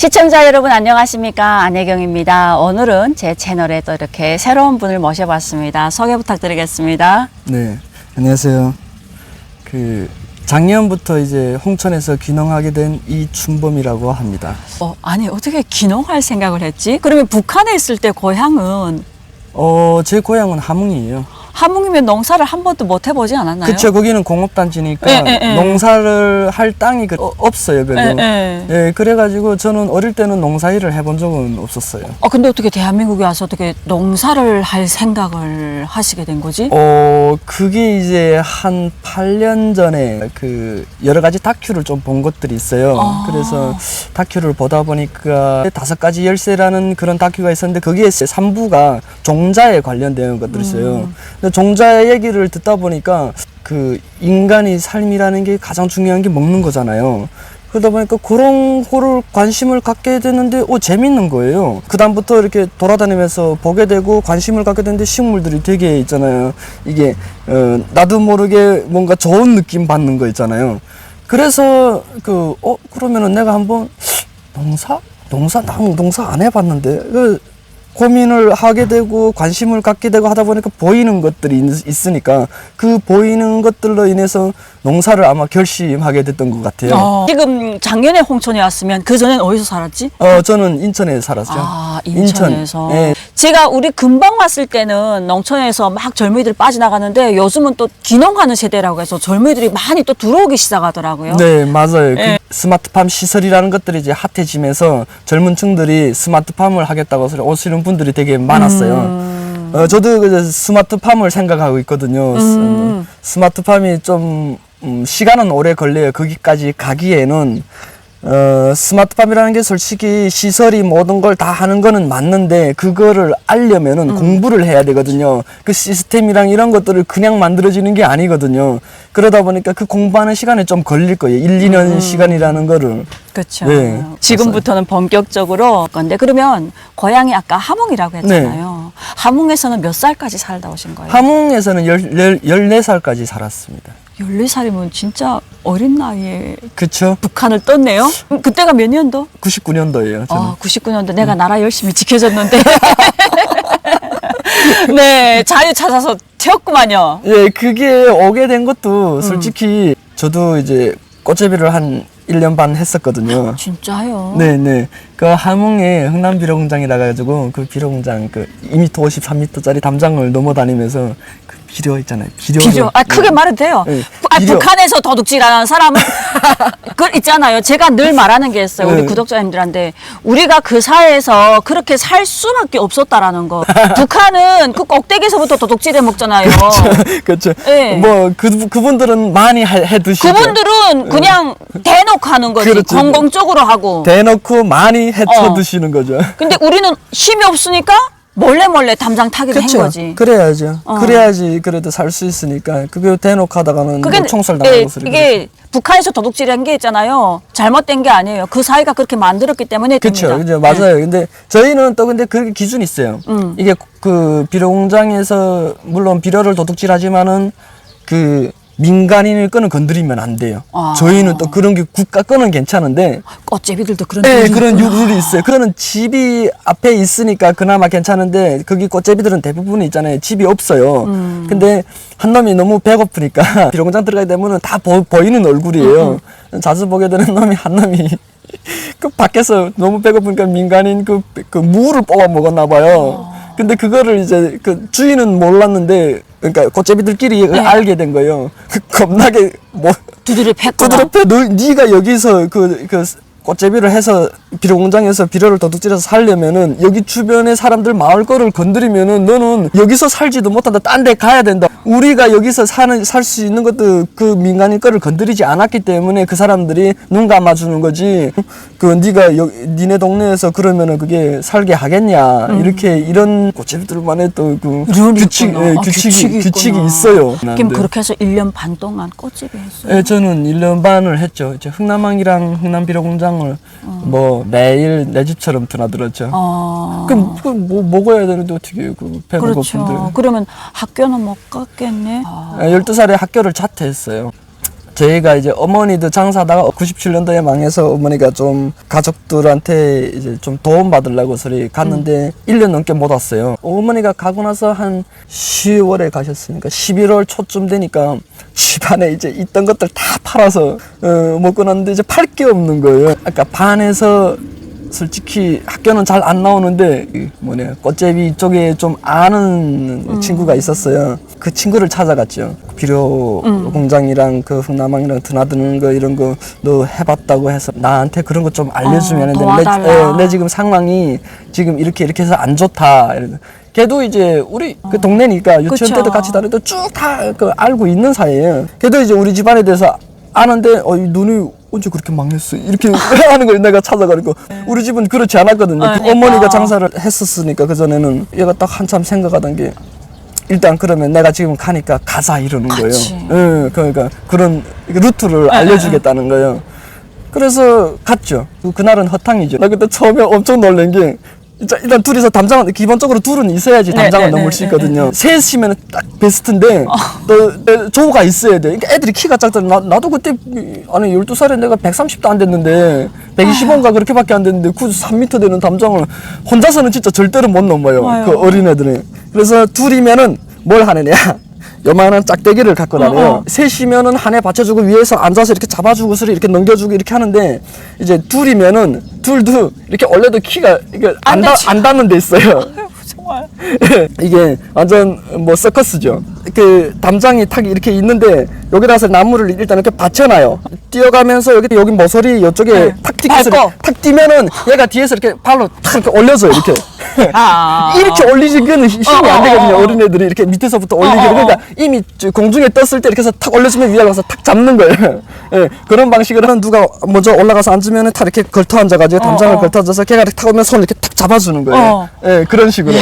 시청자 여러분 안녕하십니까? 안혜경입니다. 오늘은 제 채널에 또 이렇게 새로운 분을 모셔봤습니다. 소개 부탁드리겠습니다. 네, 안녕하세요. 작년부터 이제 홍천에서 귀농하게 된 이춘범이라고 합니다. 아니 어떻게 귀농할 생각을 했지? 그러면 북한에 있을 때 고향은? 제 고향은 함흥이에요. 함흥이면 농사를 한 번도 못 해보지 않았나요? 그쵸, 거기는 공업단지니까 농사를 할 땅이 없어요, 별로. 예, 그래가지고 저는 어릴 때는 농사일을 해본 적은 없었어요. 근데 어떻게 대한민국에 와서 어떻게 농사를 할 생각을 하시게 된 거지? 그게 이제 한 8년 전에 여러 가지 다큐를 좀 본 것들이 있어요. 그래서 다큐를 보다 보니까 5가지 열쇠라는 그런 다큐가 있었는데 거기에 3부가 종자에 관련된 것들이 있어요. 종자의 얘기를 듣다 보니까 인간의 삶이라는 게 가장 중요한 게 먹는 거잖아요. 그러다 보니까 그런 거를 관심을 갖게 되는데 재밌는 거예요. 그 다음부터 이렇게 돌아다니면서 보게 되고 관심을 갖게 되는데 식물들이 되게 있잖아요. 이게 나도 모르게 뭔가 좋은 느낌 받는 거 있잖아요. 그래서 그러면은 내가 한번 농사 안 해봤는데 고민을 하게 되고 관심을 갖게 되고 하다 보니까 보이는 것들이 있으니까 그 보이는 것들로 인해서 농사를 아마 결심하게 됐던 것 같아요. 지금 작년에 홍천에 왔으면 그 전엔 어디서 살았지? 저는 인천에 살았죠. 인천에서. 인천. 네. 제가 우리 금방 왔을 때는 농촌에서 막 젊은이들 빠져나가는데 요즘은 또 귀농하는 세대라고 해서 젊은이들이 많이 또 들어오기 시작하더라고요. 네, 맞아요. 스마트팜 시설이라는 것들이 이제 핫해지면서 젊은 층들이 스마트팜을 하겠다고 오시는 분들이 되게 많았어요. 저도 스마트팜을 생각하고 있거든요. 스마트팜이 좀 시간은 오래 걸려요. 거기까지 가기에는. 스마트팜이라는 게 솔직히 시설이 모든 걸 다 하는 거는 맞는데 그거를 알려면은 공부를 해야 되거든요. 그 시스템이랑 이런 것들을 그냥 만들어지는 게 아니거든요. 그러다 보니까 그 공부하는 시간이 좀 걸릴 거예요. 1-2년 시간이라는 거를. 그렇죠. 네, 지금부터는 본격적으로 건데 그러면 고향이 아까 함흥이라고 했잖아요. 네. 함흥에서는 몇 살까지 살다 오신 거예요? 함흥에서는 14살까지 살았습니다. 14살이면 진짜 어린 나이에 그쵸? 북한을 떴네요. 그때가 몇 년도? 99년도예요. 저는. 99년도 내가 나라 열심히 지켜줬는데 네, 자유 찾아서 튀었구만요. 예, 그게 오게 된 것도 솔직히 저도 이제 꽃제비를 한 1년 반 했었거든요. 진짜요? 네네. 그 함흥에 흥남 비료공장이라 가지고 그 비료공장 2m 50, 3m짜리 담장을 넘어다니면서 비료 있잖아요. 비료. 크게 말해도 돼요. 네. 북한에서 도둑질하는 사람은 있잖아요. 제가 늘 말하는 게 있어요. 우리 구독자님들한테 우리가 그 사회에서 그렇게 살 수밖에 없었다라는 거. 북한은 그 꼭대기에서부터 도둑질해 먹잖아요. 그렇죠. 네. 그분들은 많이 해 드시죠. 그분들은 그냥 대놓고 하는 거지. 그렇죠. 공공적으로 하고. 대놓고 많이 해쳐 드시는 거죠. 근데 우리는 힘이 없으니까 몰래 담장 타기도 한 거지. 그래야죠. 그래야지 그래도 살 수 있으니까. 그게 대놓고 하다가는 총살 당하고 이게 북한에서 도둑질한 게 있잖아요. 잘못된 게 아니에요. 그 사회가 그렇게 만들었기 때문에 그렇죠. 됩니다. 맞아요. 근데 저희는 또 근데 그 기준이 있어요. 이게 비료 공장에서 물론 비료를 도둑질하지만은 민간인의 거는 건드리면 안 돼요. 저희는 또 그런 게 국가 거는 괜찮은데 꽃제비들도 그런 그런 룰이 있어요. 그거는 집이 앞에 있으니까 그나마 괜찮은데 거기 꽃제비들은 대부분 있잖아요. 집이 없어요. 근데 한 놈이 너무 배고프니까 비료공장 들어가게 되면은 다 보이는 얼굴이에요. 자주 보게 되는 놈이 한 놈이 밖에서 너무 배고프니까 민간인 그 무를 뽑아 먹었나 봐요. 근데 그거를 이제 주인은 몰랐는데 그러니까 꽃제비들끼리 알게 된 거예요. 겁나게 두드려 팼구나. 네가 여기서 꽃제비를 해서 비료 공장에서 비료를 도둑질해서 살려면은 여기 주변의 사람들 마을 거를 건드리면은 너는 여기서 살지도 못한다. 딴 데 가야 된다. 우리가 여기서 살 수 있는 것도 그 민간인 거를 건드리지 않았기 때문에 그 사람들이 눈 감아주는 거지. 네가 니네 동네에서 그러면은 그게 살게 하겠냐. 이런 꽃제비들만의 또 규칙이 있어요. 그럼 그렇게 해서 1년 반 동안 꽃제비 했어요? 네, 저는 1년 반을 했죠. 이제 흥남항이랑 흥남비료공장을 매일 내 집처럼 드나들었죠. 그럼 먹어야 되는데 어떻게 배가 고픈데. 그러면 학교는 못 갔겠네. 12살에 학교를 자퇴했어요. 저희가 이제 어머니도 장사하다가 97년도에 망해서 어머니가 좀 가족들한테 이제 좀 도움 받으려고 소리 갔는데 1년 넘게 못 왔어요. 어머니가 가고 나서 한 10월에 가셨으니까 11월 초쯤 되니까 집안에 이제 있던 것들 다 팔아서 먹고 났는데 이제 팔 게 없는 거예요. 아까 반에서 솔직히 학교는 잘 안 나오는데 꽃제비 쪽에 좀 아는 친구가 있었어요. 그 친구를 찾아갔죠. 비료 공장이랑 그 흥남항이랑 드나드는 거 이런 거 너 해봤다고 해서 나한테 그런 거 좀 알려주면 하는데 내 지금 상황이 지금 이렇게 해서 안 좋다. 걔도 이제 우리 그 동네니까 유치원 그쵸. 때도 같이 다니도 쭉 다 그 알고 있는 사이예요. 걔도 이제 우리 집안에 대해서 아는데 너는 언제 그렇게 망했어? 이렇게 하는 걸 내가 찾아가니까 우리 집은 그렇지 않았거든요. 그러니까. 어머니가 장사를 했었으니까 그전에는 얘가 딱 한참 생각하던 게 일단 그러면 내가 지금 가니까 가자 이러는 거예요. 예, 그러니까 그런 루트를 알려주겠다는 거예요. 그래서 갔죠. 그날은 허탕이죠. 나 그때 처음에 엄청 놀란 게 일단 둘이서 담장은 기본적으로 둘은 있어야지 담장을 넘을 수 있거든요. 셋이면 딱 베스트인데 또 조가 있어야 돼. 그러니까 애들이 키가 작잖아. 나도 그때 아니 12살에 내가 130도 안 됐는데 125인가 그렇게밖에 안 됐는데 그 3m 되는 담장을 혼자서는 진짜 절대로 못 넘어요. 그 어린애들이. 그래서 둘이면은 뭘 하느냐. 요만한 짝대기를 갖고 다녀요. 셋이면은 한 해 받쳐주고 위에서 앉아서 이렇게 잡아주고 소리 이렇게 넘겨주고 이렇게 하는데 이제 둘이면은 둘도 이렇게 원래도 키가 이게 안 닿는 데 있어요. 정말. 이게 완전 뭐 서커스죠. 그 담장이 탁 이렇게 있는데 여기다서 나무를 일단 이렇게 받쳐놔요. 뛰어가면서 여기 모서리 이쪽에 탁 뛰면서 탁 뛰면은 얘가 뒤에서 이렇게 발로 탁 이렇게 올려줘요. 이렇게. 이렇게 올리지 그는 힘이 안 되거든요. 어린애들이 이렇게 밑에서부터 올리기 그러니까 이미 공중에 떴을 때 이렇게 해서 탁 올려주면 위에 가서 탁 잡는 거예요. 예, 그런 방식으로는 누가 먼저 올라가서 앉으면은 탁 이렇게 걸터 앉아가지고 담장을 걸터 앉아서 걔가 이렇게 탁 오면 손을 이렇게 탁 잡아주는 거예요. 예, 그런 식으로.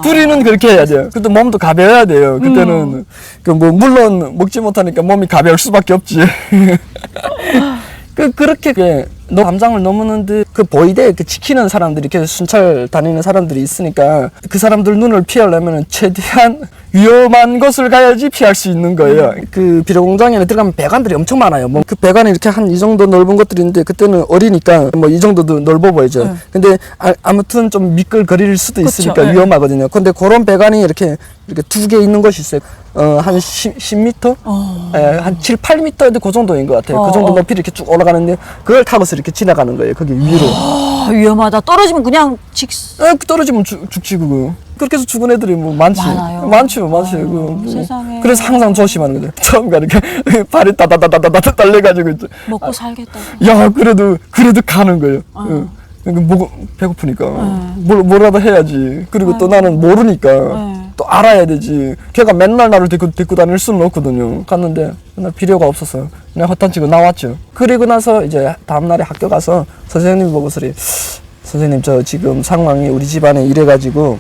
둘이는 그렇게 해야 돼요. 그래도 몸도 가벼워야 돼요. 그때는 그 뭐 물론 먹지 못하니까 몸이 가벼울 수밖에 없지. 그렇게 너 담장을 넘었는데 그 보이대 그 지키는 사람들이 이렇게 순찰 다니는 사람들이 있으니까 그 사람들 눈을 피하려면 최대한 위험한 곳을 가야지 피할 수 있는 거예요. 그 비료 공장에 들어가면 배관들이 엄청 많아요. 뭐 그 배관이 이렇게 한 이 정도 넓은 것들이 있는데 그때는 어리니까 뭐 이 정도도 넓어 보이죠. 근데 아무튼 좀 미끌거릴 수도 있으니까 위험하거든요. 근데 그런 배관이 이렇게 두 개 있는 것이 있어요. 한 10m? 한 7, 8m에도 그 정도인 것 같아요. 그 정도 높이를 이렇게 쭉 올라가는데 그걸 타고서 이렇게 지나가는 거예요. 거기 위로. 위험하다. 떨어지면 그냥 떨어지면 죽지 그거. 그렇게 해서 죽은 애들이 뭐 많죠. 세상에. 그래서 항상 조심하는 거죠. 처음 가니까 발이 따다다다다다 달려가지고 먹고 살겠다고. 야 그래도 가는 거예요. 그러니까 배고프니까 뭐라도 해야지. 그리고 또 나는 모르니까 또 알아야 되지. 걔가 맨날 나를 데리고 다닐 수는 없거든요. 갔는데 그날 비료가 없어서 그냥 허탄치고 나왔죠. 그리고 나서 이제 다음날에 학교 가서 선생님 보고 소리 선생님 저 지금 상황이 우리 집안에 이래가지고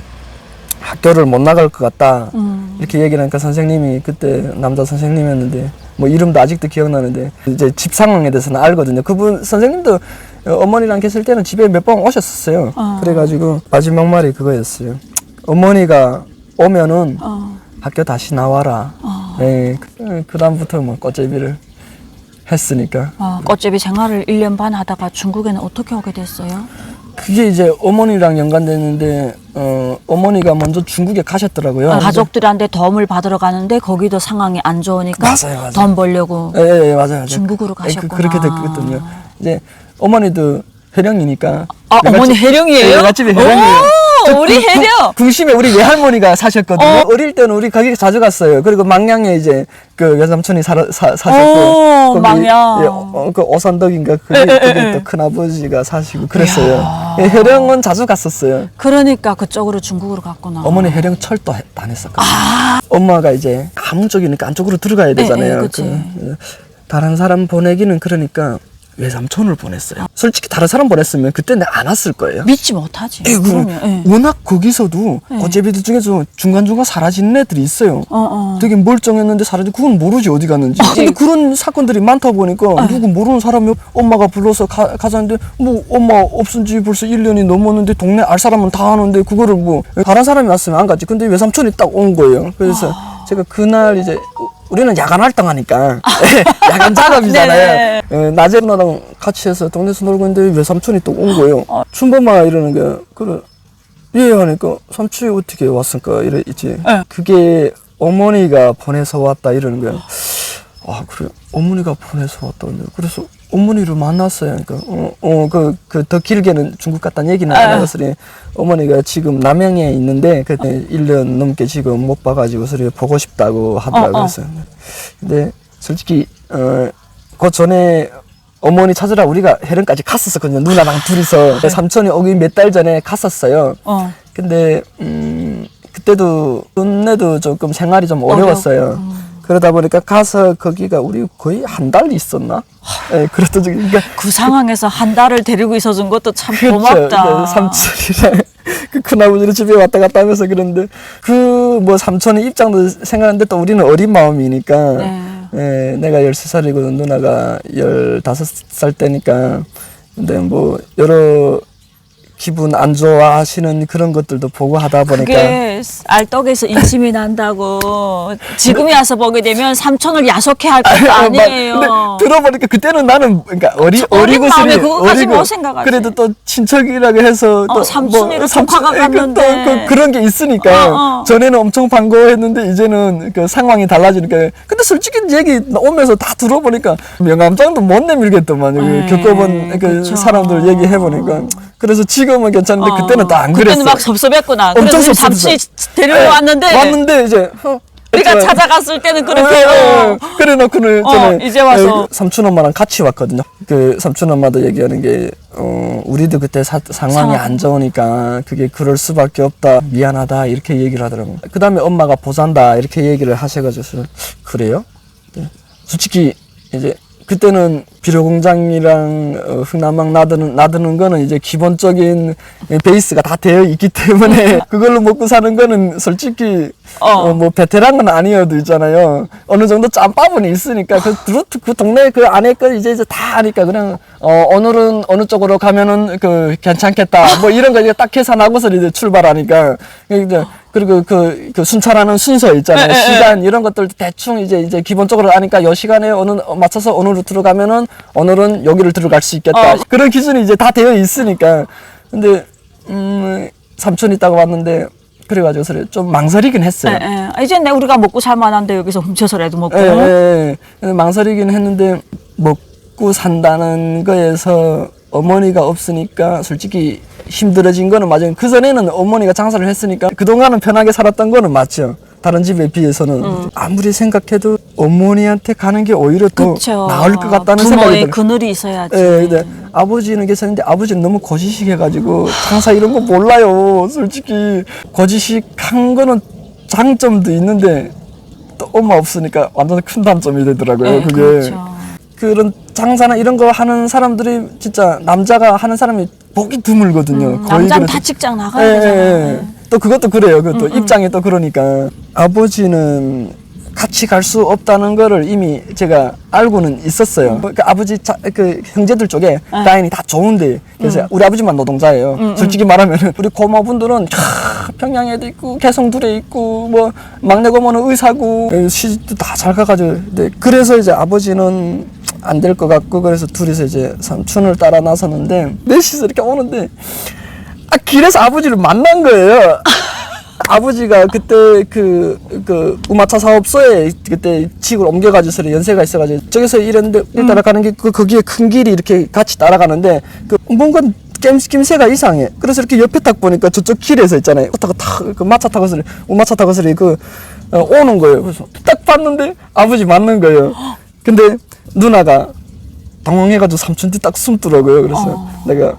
학교를 못 나갈 것 같다. 이렇게 얘기를 하니까 선생님이 그때 남자 선생님이었는데 뭐 이름도 아직도 기억나는데 이제 집 상황에 대해서는 알거든요. 그분 선생님도 어머니랑 계실 때는 집에 몇 번 오셨었어요. 그래가지고 마지막 말이 그거였어요. 어머니가 오면은 학교 다시 나와라. 네, 그 다음부터 뭐 꽃제비를 했으니까. 꽃제비 생활을 1년 반 하다가 중국에는 어떻게 오게 됐어요? 그게 이제 어머니랑 연관됐는데 어머니가 먼저 중국에 가셨더라고요. 가족들한테 도움을 받으러 가는데 거기도 상황이 안 좋으니까 맞아요. 돈 벌려고 예, 맞아요. 중국으로 가셨구나. 그렇게 됐거든요. 이제 어머니도 해령이니까. 어머니 해령이에요? 네, 외갓집이 해령이에요. 우리 해령. 궁심에 우리 외할머니가 사셨거든요. 어릴 때는 우리 거기 자주 갔어요. 그리고 망량에 이제 그 외삼촌이 사셨고. 망량. 예, 그 오산덕인가 그게 또 큰아버지가 사시고 그랬어요. 예, 해령은 자주 갔었어요. 그러니까 그쪽으로 중국으로 갔구나. 어머니 해령 철도 다녔었거든요. 엄마가 이제 가문 쪽이니까 안쪽으로 들어가야 되잖아요. 다른 사람 보내기는 그러니까 외삼촌을 보냈어요. 솔직히 다른 사람 보냈으면 그때 내가 안 왔을 거예요. 믿지 못하지. 그러면. 워낙 거기서도 꽃제비들 중에서 중간중간 사라진 애들이 있어요. 되게 멀쩡했는데 사라진 그건 모르지 어디 갔는지. 근데 그런 사건들이 많다 보니까 누구 모르는 사람이 엄마가 불러서 가자는데 뭐 엄마 없은 지 벌써 1년이 넘었는데 동네 알 사람은 다 아는데 그거를 뭐 다른 사람이 왔으면 안 갔지. 근데 외삼촌이 딱 온 거예요. 그래서 제가 그날 이제 우리는 야간 활동하니까 야간 작업이잖아요. 네네. 낮에 누나랑 같이 해서 동네에서 놀고 있는데 외삼촌이 또 온 거예요. 춘범아 이러는 게 그래 예 하니까 삼촌이 어떻게 왔을까 이래 있지. 네. 그게 어머니가 보내서 왔다 이러는 거야. 아 그래 어머니가 보내서 왔다. 그래서 어머니를 만났어요. 그러니까 더 길게는 중국 갔다는 얘기는 안 하겠으니 어머니가 지금 남양에 있는데 그때 1년 넘게 지금 못 봐가지고 소리 보고 싶다고 하더라고요. 그래서 근데 솔직히 그 전에 어머니 찾으러 우리가 해령까지 갔었거든요. 누나랑 둘이서 삼촌이 오기 몇 달 전에 갔었어요. 근데 그때도 눈에도 조금 생활이 좀 어려웠어요. 그러다 보니까 가서 거기가 우리 거의 한 달 있었나? 네, 그랬던 적이 그러니까 그 상황에서 한 달을 데리고 있어준 것도 참 그렇죠. 고맙다. 삼촌이랑 그 큰아버지를 집에 왔다 갔다 하면서 그런데 그 뭐 삼촌의 입장도 생각하는데 또 우리는 어린 마음이니까 예, 내가 13살이고 누나가 15살 때니까 근데 뭐 여러 기분 안 좋아하시는 그런 것들도 보고 하다 보니까 그게 알떡에서 인심이 난다고 지금에 와서 보게 되면 삼촌을 야속해 할 것도 아니에요. 근데 들어보니까 그때는 나는 그러니까 어리고 마음에 그거까지 못 생각하지. 그래도 또 친척이라고 해서 또 삼촌이로 조카가 갔는데 또 그런 게 있으니까 전에는 엄청 반가워했는데 이제는 그 상황이 달라지니까 근데 솔직히 얘기 오면서 다 들어보니까 명함장도 못 내밀겠더만 겪어본 그 사람들 얘기해 보니까 그래서 지금은 괜찮은데 그때는 또 안 그랬어. 그때는 막 섭섭했구나. 엄청 그래서 섭섭했어. 잠시 데려왔는데 왔는데 이제 우리가 찾아갔을 때는 그렇게 그래 놓고는 저는 이제 와서 삼촌 엄마랑 같이 왔거든요. 그 삼촌 엄마도 얘기하는 게 우리도 그때 상황이 안 좋으니까 그게 그럴 수밖에 없다. 미안하다 이렇게 얘기를 하더라고요. 그다음에 엄마가 보잔다 이렇게 얘기를 하셔가지고 그래요? 네. 솔직히 이제 그때는 비료공장이랑 흑남막 놔두는 거는 이제 기본적인 베이스가 다 되어 있기 때문에 그걸로 먹고 사는 거는 솔직히 뭐 베테랑은 아니어도 있잖아요. 어느 정도 짬밥은 있으니까 그 동네 그 안에 거 이제 다 아니까 그냥 오늘은 어느 쪽으로 가면은 그 괜찮겠다 뭐 이런 거 이제 딱 계산하고서 이제 출발하니까 이제 그리고 그 순찰하는 순서 있잖아요. 시간 이런 것들 대충 이제 기본적으로 아니까 요 시간에 맞춰서 어느 루트로 가면은 오늘은 여기를 들어갈 수 있겠다. 그런 기준이 이제 다 되어 있으니까. 근데 삼촌 있다고 왔는데 그래가지고 그래 좀 망설이긴 했어요. 이제 우리가 먹고 살만한데 여기서 훔쳐서라도 먹고. 망설이긴 했는데 먹고 산다는 거에서 어머니가 없으니까 솔직히 힘들어진 거는 맞아요. 그전에는 어머니가 장사를 했으니까 그동안은 편하게 살았던 거는 맞죠. 다른 집에 비해서는 아무리 생각해도 어머니한테 가는 게 오히려 더 그쵸. 나을 것 같다는 생각이 부모의 들어요. 그늘이 있어야지. 근데 아버지는 계셨는데 아버지는 너무 고지식해가지고 장사 이런 거 몰라요. 솔직히 고지식한 거는 장점도 있는데 또 엄마 없으니까 완전 큰 단점이 되더라고요. 그게. 그렇죠. 그런 장사나 이런 거 하는 사람들이 진짜 남자가 하는 사람이 보기 드물거든요. 거의 남자는 그래서. 다 직장 나가야 되잖아요. 또 그것도 그래요. 그것도 입장이 또 그러니까 아버지는 같이 갈 수 없다는 거를 이미 제가 알고는 있었어요. 그 아버지 그 형제들 쪽에 라인이 다 좋은데 그래서 우리 아버지만 노동자예요. 솔직히 말하면 우리 고모분들은 평양에도 있고 개성둘에 있고 뭐 막내 고모는 의사고 시집도 다 잘 가가지고 그래서 이제 아버지는 안 될 것 같고 그래서 둘이서 이제 삼촌을 따라 나섰는데 넷이서 이렇게 오는데 길에서 아버지를 만난 거예요. 아버지가 그때 그 우마차 사업소에 그때 직을 옮겨가지고 연세가 있어가지고 저기서 일했는데 따라가는 게 거기에 큰 길이 이렇게 같이 따라가는데 그 뭔가 낌새가 이상해. 그래서 이렇게 옆에 딱 보니까 저쪽 길에서 있잖아요. 그 마차 타고서 우마차 타고서 오는 거예요. 그래서 딱 봤는데 아버지 맞는 거예요. 근데 누나가 당황해가지고 삼촌 뒤 딱 숨더라고요. 그래서 내가